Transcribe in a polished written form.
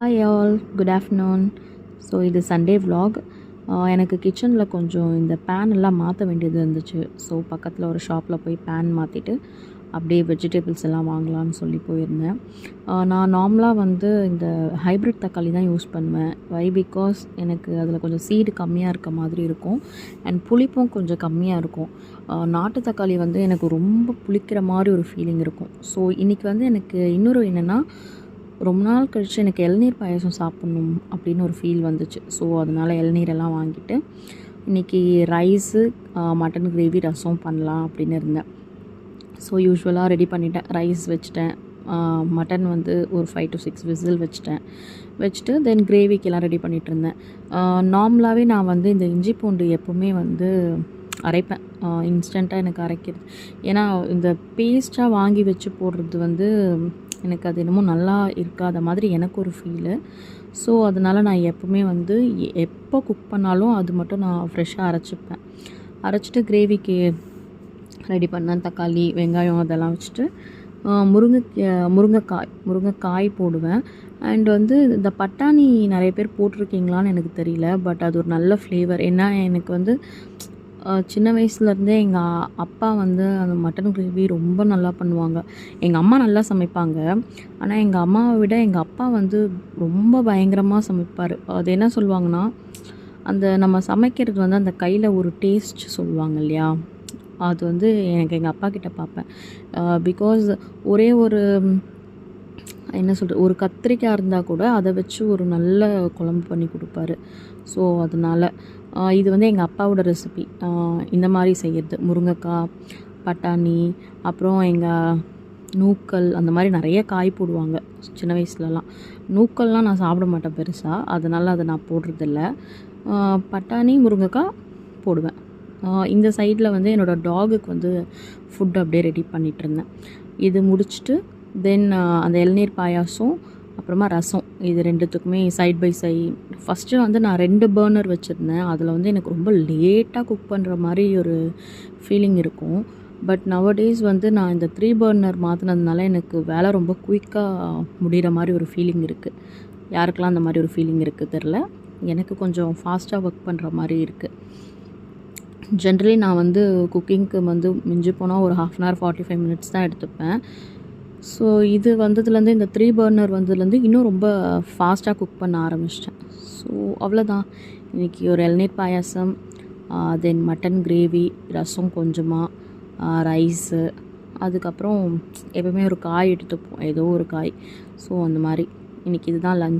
Hi all, good afternoon. So இது Sunday vlog. எனக்கு கிச்சனில் கொஞ்சம் இந்த பேன் எல்லாம் மாற்ற வேண்டியது இருந்துச்சு. ஸோ பக்கத்தில் ஒரு ஷாப்பில் போய் பேன் மாற்றிட்டு அப்படியே வெஜிடபிள்ஸ் எல்லாம் வாங்கலாம்னு சொல்லி போயிருந்தேன். நான் நார்மலாக வந்து இந்த ஹைப்ரிட் தக்காளி தான் யூஸ் பண்ணுவேன். வை பிகாஸ் எனக்கு அதில் கொஞ்சம் சீடு கம்மியாக இருக்க மாதிரி இருக்கும் அண்ட் புளிப்பும் கொஞ்சம் கம்மியாக இருக்கும். நாட்டு தக்காளி வந்து எனக்கு ரொம்ப புளிக்கிற மாதிரி ஒரு ஃபீலிங் இருக்கும். ஸோ இன்றைக்கி வந்து எனக்கு இன்னொரு என்னென்னா, ரொம்ப நாள் கழித்து எனக்கு இளநீர் பாயாசம் சாப்பிட்ணும் அப்படின்னு ஒரு ஃபீல் வந்துச்சு. ஸோ அதனால் இளநீரெல்லாம் வாங்கிட்டு இன்றைக்கி ரைஸு, மட்டன் கிரேவி, ரசம் பண்ணலாம் அப்படின்னு இருந்தேன். ஸோ யூஸ்வலாக ரெடி பண்ணிட்டேன். ரைஸ் வச்சுட்டேன், மட்டன் வந்து ஒரு 5 to 6 விசில் வச்சுட்டு தென் கிரேவிக்கெல்லாம் ரெடி பண்ணிகிட்டு இருந்தேன். நார்மலாகவே நான் வந்து இந்த இஞ்சி பூண்டு எப்போவுமே வந்து அரைப்பேன். இன்ஸ்டண்ட்டாக எனக்கு அரைக்கிறது, ஏன்னா இந்த பேஸ்ட்டாக வாங்கி வச்சு போடுறது வந்து எனக்கு அது என்னமோ நல்லா இருக்காத மாதிரி எனக்கு ஒரு ஃபீலு. ஸோ அதனால் நான் எப்போவுமே வந்து எப்போ குக் பண்ணாலும் அது மட்டும் நான் ஃப்ரெஷ்ஷாக அரைச்சிட்டு கிரேவிக்கு ரெடி பண்ணேன். தக்காளி, வெங்காயம் அதெல்லாம் வச்சுட்டு முருங்கைக்காய் போடுவேன். அண்ட் வந்து இந்த பட்டாணி நிறைய பேர் போட்டிருக்கீங்களான்னு எனக்கு தெரியல, பட் அது ஒரு நல்ல ஃப்ளேவர். ஏன்னா எனக்கு வந்து சின்ன வயசுலேருந்தே எங்கள் அப்பா வந்து அந்த மட்டன் கிரேவி ரொம்ப நல்லா பண்ணுவாங்க. எங்கள் அம்மா நல்லா சமைப்பாங்க, ஆனால் எங்கள் அம்மாவை விட எங்கள் அப்பா வந்து ரொம்ப பயங்கரமாக சமைப்பார். அது என்ன சொல்லுவாங்கன்னா, அந்த நம்ம சமைக்கிறது வந்து அந்த கையில் ஒரு டேஸ்ட் சொல்லுவாங்க இல்லையா, அது வந்து எனக்கு எங்கள் அப்பா கிட்ட பார்ப்பேன். பிகாஸ் ஒரே ஒரு என்ன சொல்கிறது, ஒரு கத்திரிக்காய் இருந்தால் கூட அதை வச்சு ஒரு நல்ல குழம்பு பண்ணி கொடுப்பாரு. ஸோ அதனால் இது வந்து எங்கள் அப்பாவோட ரெசிபி. இந்த மாதிரி செய்கிறது, முருங்கைக்காய், பட்டாணி, அப்புறம் எங்கள் நூக்கல், அந்த மாதிரி நிறைய காய் போடுவாங்க சின்ன வயசுலலாம். நூக்கல்லாம் நான் சாப்பிட மாட்டேன் பெருசாக, அதனால் அதை நான் போடுறதில்ல. பட்டாணி, முருங்கைக்காய் போடுவேன். இந்த சைடில் வந்து என்னோடய டாகுக்கு வந்து ஃபுட் அப்படியே ரெடி பண்ணிகிட்ருந்தேன். இது முடிச்சுட்டு தென் அந்த இளநீர் பாயாசம், அப்புறமா ரசம், இது ரெண்டுத்துக்குமே சைட் பை சைட். ஃபஸ்ட்டு வந்து நான் 2 பர்னர் வச்சுருந்தேன். அதில் வந்து எனக்கு ரொம்ப லேட்டாக குக் பண்ணுற மாதிரி ஒரு ஃபீலிங் இருக்கும். பட் நவடேஸ் வந்து நான் இந்த 3 பர்னர் மாற்றினதுனால எனக்கு வேலை ரொம்ப குயிக்காக முடிகிற மாதிரி ஒரு ஃபீலிங் இருக்குது. யாருக்கெல்லாம் அந்த மாதிரி ஒரு ஃபீலிங் இருக்குது தெரில, எனக்கு கொஞ்சம் ஃபாஸ்ட்டாக ஒர்க் பண்ணுற மாதிரி இருக்குது. ஜென்ரலி நான் வந்து குக்கிங்க்கு வந்து மிஞ்சி போனால் ஒரு 1/2 hour 45 minutes தான் எடுத்துப்பேன். ஸோ இது வந்ததுலேருந்து, இந்த 3 பர்னர் வந்ததுலேருந்து இன்னும் ரொம்ப ஃபாஸ்ட்டாக குக் பண்ண ஆரம்பிச்சிட்டேன். ஸோ அவ்வளோதான். இன்றைக்கி ஒரு இளநீர் பாயாசம், தென் மட்டன் கிரேவி, ரசம் கொஞ்சமாக, ரைஸு, அதுக்கப்புறம் எப்பவுமே ஒரு காய் எடுத்துப்போம், ஏதோ ஒரு காய். ஸோ அந்த மாதிரி இன்றைக்கி இதுதான் லஞ்ச்.